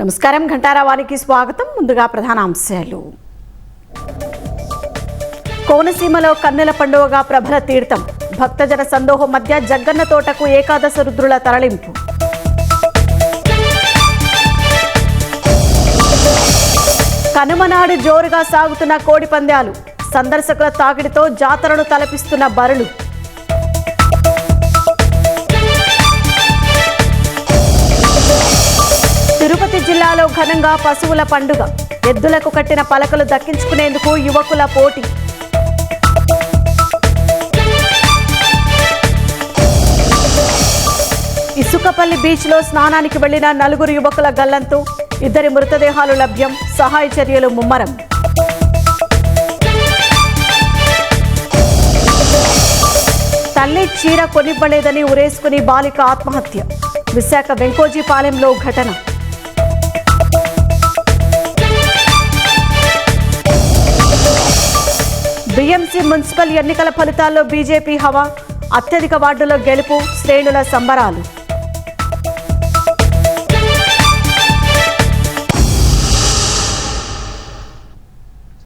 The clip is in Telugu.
నమస్కారం ఘంటారావానికి స్వాగతం. ముందుగా ప్రధాన అంశాలు. కోనసీమలో కన్నెల పండువగా ప్రభల తీర్థం. భక్తజన సందోహం మధ్య జగ్గన్న తోటకు ఏకాదశ రుద్రుల తరలింపు. కనుమనాడు జోరుగా సాగుతున్న కోడి పందాలు. సందర్శకుల తాకిడితో జాతరను తలపిస్తున్న బరులు. తిరుపతి జిల్లాలో ఘనంగా పశువుల పండుగ. ఎద్దులకు కట్టిన పలకలు దక్కించుకునేందుకు యువకుల పోటీ. ఇసుకపల్లి బీచ్లో స్నానానికి వెళ్లిన 4 యువకుల గల్లంతు. 2 మృతదేహాలు లభ్యం. సహాయ చర్యలు ముమ్మరం. తల్లి చీర కొనివ్వలేదని ఉరేసుకుని బాలిక ఆత్మహత్య. విశాఖ వెంకోజీపాలెంలో ఘటన. బీఎంసీ మున్సిపల్ ఎన్నికల ఫలితాల్లో బీజేపీ హవా. అత్యధిక వార్డులో గెలుపు. శ్రేణుల సంబరాలు.